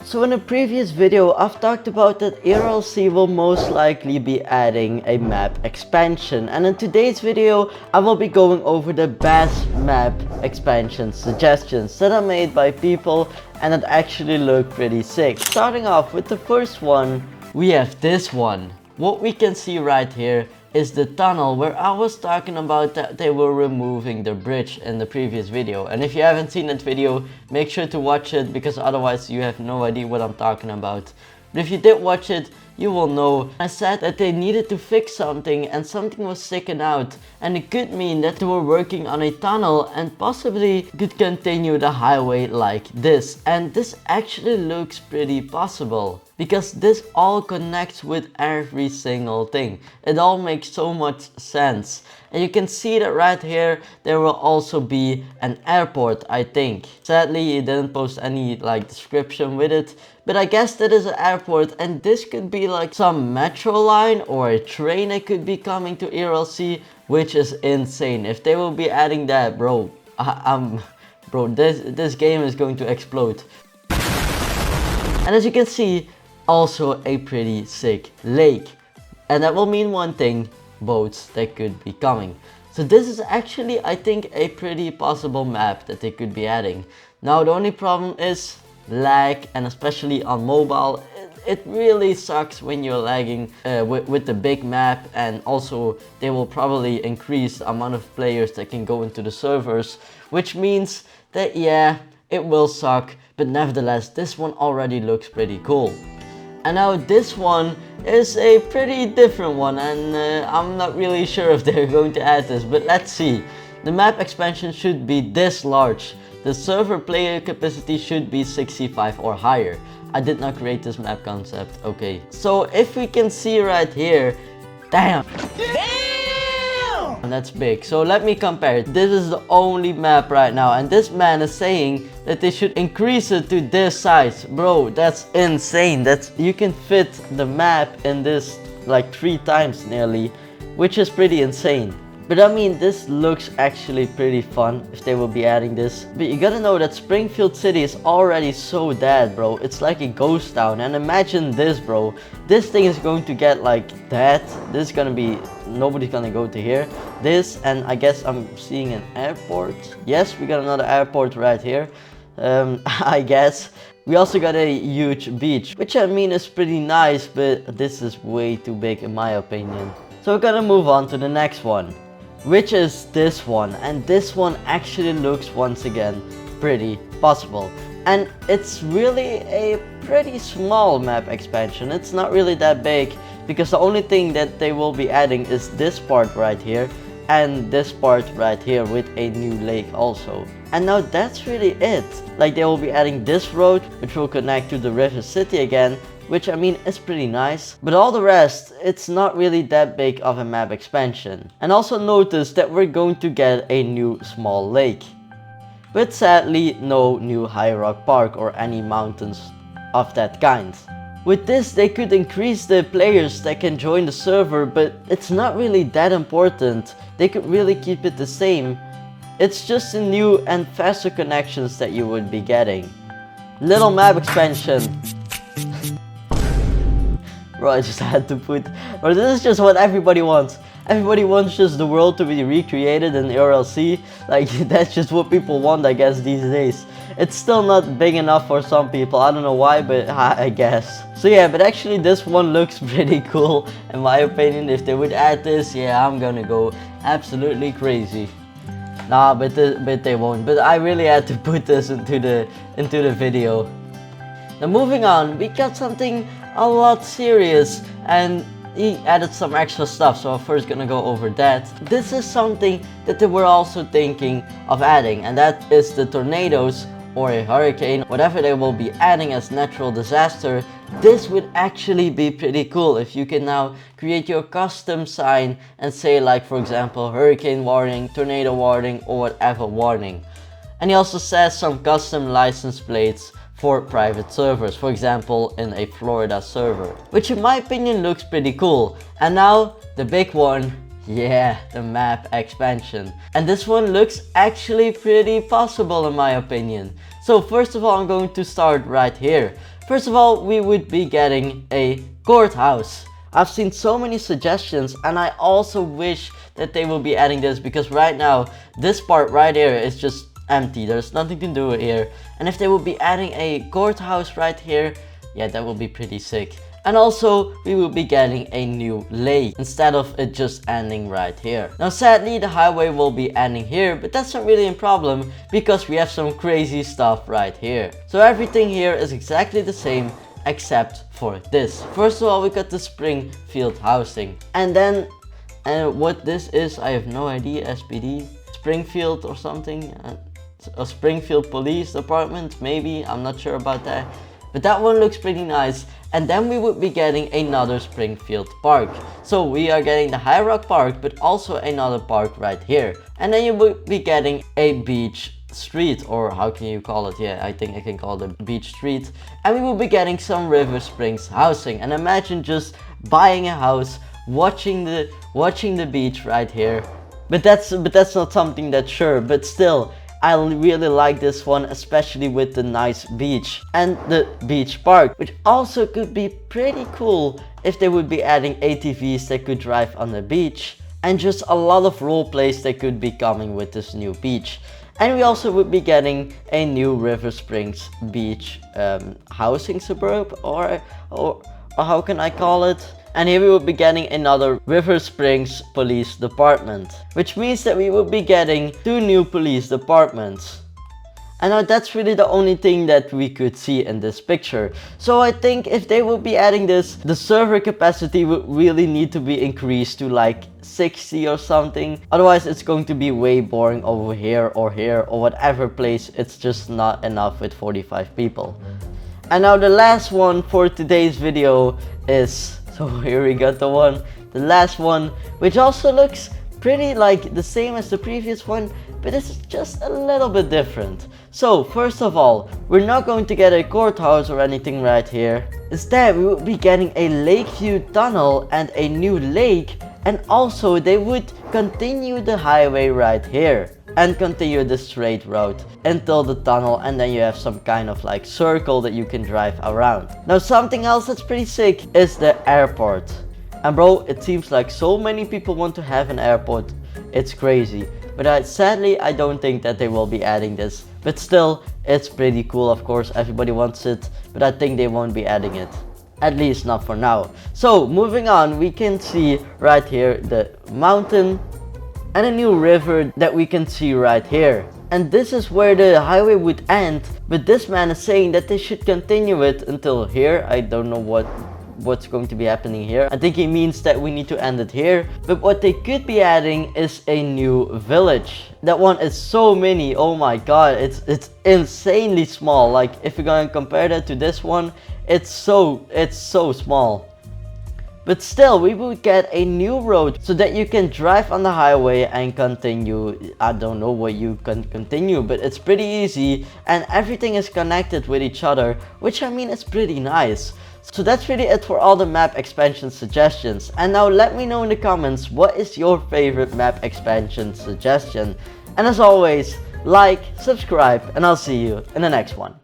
So in a previous video, I've talked about that ERLC will most likely be adding a map expansion, and in today's video, I will be going over the best map expansion suggestions that are made by people and that actually look pretty sick. Starting off with the first one, we have this one. What we can see right here is the tunnel where I was talking about that they were removing the bridge in the previous video. And if you haven't seen that video, make sure to watch it, because otherwise you have no idea what I'm talking about. But if you did watch it, you will know. I said that they needed to fix something and something was sticking out, and it could mean that they were working on a tunnel and possibly could continue the highway like this. And this actually looks pretty possible, because this all connects with every single thing. It all makes so much sense. And you can see that right here, there will also be an airport, I think. Sadly, he didn't post any description with it, but I guess that is an airport, and this could be like some metro line or a train that could be coming to ERLC, which is insane. If they will be adding that, bro, bro, this game is going to explode. And as you can see, also a pretty sick lake. And that will mean one thing: boats that could be coming. So this is actually, I think, a pretty possible map that they could be adding. Now the only problem is lag, and especially on mobile, it really sucks when you're lagging with the big map. And also they will probably increase the amount of players that can go into the servers, which means that yeah, it will suck, but nevertheless this one already looks pretty cool. And now this one is a pretty different one, and I'm not really sure if they're going to add this, but let's see. The map expansion should be this large. The server player capacity should be 65 or higher. I did not create this map concept, okay. So if we can see right here, damn! And that's big. So let me compare. This is the only map right now, and this man is saying that they should increase it to this size. Bro, that's insane. You can fit the map in this like 3 times nearly, which is pretty insane. But I mean, this looks actually pretty fun if they will be adding this. But you gotta know that Springfield City is already so dead, bro. It's like a ghost town. And imagine this, bro. This thing is going to get like that. This is gonna be, nobody's gonna go to here. This, and I guess I'm seeing an airport. Yes, we got another airport right here. I guess. We also got a huge beach, which I mean is pretty nice, but this is way too big in my opinion. So we're gonna move on to the next one, which is this one. And this one actually looks once again pretty possible. And it's really a pretty small map expansion. It's not really that big, because the only thing that they will be adding is this part right here and this part right here with a new lake also. And now that's really it. Like, they will be adding this road, which will connect to the river city again, which I mean is pretty nice. But all the rest, it's not really that big of a map expansion. And also notice that we're going to get a new small lake. But sadly, no new High Rock Park or any mountains of that kind. With this, they could increase the players that can join the server, but it's not really that important. They could really keep it the same. It's just the new and faster connections that you would be getting. Little map expansion. Bro, I just had to put... Or this is just what everybody wants. Everybody wants just the world to be recreated in ERLC. Like, that's just what people want, I guess, these days. It's still not big enough for some people. I don't know why, but I guess. So yeah, but actually this one looks pretty cool. In my opinion, if they would add this, yeah, I'm gonna go absolutely crazy. Nah, but they won't. But I really had to put this into the video. Now moving on, we got something a lot serious, and he added some extra stuff, so I'm first gonna go over that. This is something that they were also thinking of adding, and that is the tornadoes or a hurricane, whatever they will be adding as natural disaster. This would actually be pretty cool if you can now create your custom sign and say, like, for example, hurricane warning, tornado warning, or whatever warning. And he also says some custom license plates for private servers, for example in a Florida server, which in my opinion looks pretty cool. And now the big one, yeah, the map expansion. And this one looks actually pretty possible in my opinion. So first of all, I'm going to start right here. First of all, we would be getting a courthouse. I've seen so many suggestions, and I also wish that they will be adding this, because right now this part right here is just empty. There's nothing to do here, and if they will be adding a courthouse right here, yeah, that will be pretty sick. And also we will be getting a new lake instead of it just ending right here. Now sadly the highway will be ending here, but that's not really a problem because we have some crazy stuff right here. So everything here is exactly the same except for this. First of all, we got the Springfield housing, and then what this is, I have no idea. SPD Springfield or something, a Springfield Police Department maybe, I'm not sure about that, but that one looks pretty nice. And then we would be getting another Springfield Park. So we are getting the High Rock Park, but also another park right here. And then you would be getting a beach street, or how can you call it? Yeah, I think I can call it a beach street. And we will be getting some River Springs housing. And imagine just buying a house, watching the beach right here. But that's not something that's sure, but still, I really like this one, especially with the nice beach and the beach park, which also could be pretty cool if they would be adding ATVs that could drive on the beach, and just a lot of role plays that could be coming with this new beach. And we also would be getting a new River Springs beach housing suburb, or how can I call it? And here we will be getting another River Springs Police Department, which means that we will be getting 2 new police departments. And now that's really the only thing that we could see in this picture. So I think if they will be adding this, the server capacity would really need to be increased to like 60 or something. Otherwise it's going to be way boring over here or whatever place. It's just not enough with 45 people. And now the last one for today's video is, so here we got the last one, which also looks pretty like the same as the previous one, but it's just a little bit different. So first of all, we're not going to get a courthouse or anything right here. Instead, we will be getting a Lakeview tunnel and a new lake, and also they would continue the highway right here and continue the straight road until the tunnel, and then you have some kind of like circle that you can drive around. Now something else that's pretty sick is the airport. And bro, it seems like so many people want to have an airport, it's crazy. But sadly I don't think that they will be adding this, but still it's pretty cool. Of course everybody wants it, but I think they won't be adding it, at least not for now. So moving on, we can see right here the mountain and a new river that we can see right here. And this is where the highway would end, but this man is saying that they should continue it until here. I don't know what's going to be happening here. I think he means that we need to end it here. But what they could be adding is a new village. That one is so mini, oh my god, it's insanely small. Like if you're gonna compare that to this one, it's so small. But still, we will get a new road so that you can drive on the highway and continue. I don't know what you can continue, but it's pretty easy and everything is connected with each other, which I mean is pretty nice. So that's really it for all the map expansion suggestions. And now let me know in the comments, what is your favorite map expansion suggestion? And as always, like, subscribe, and I'll see you in the next one.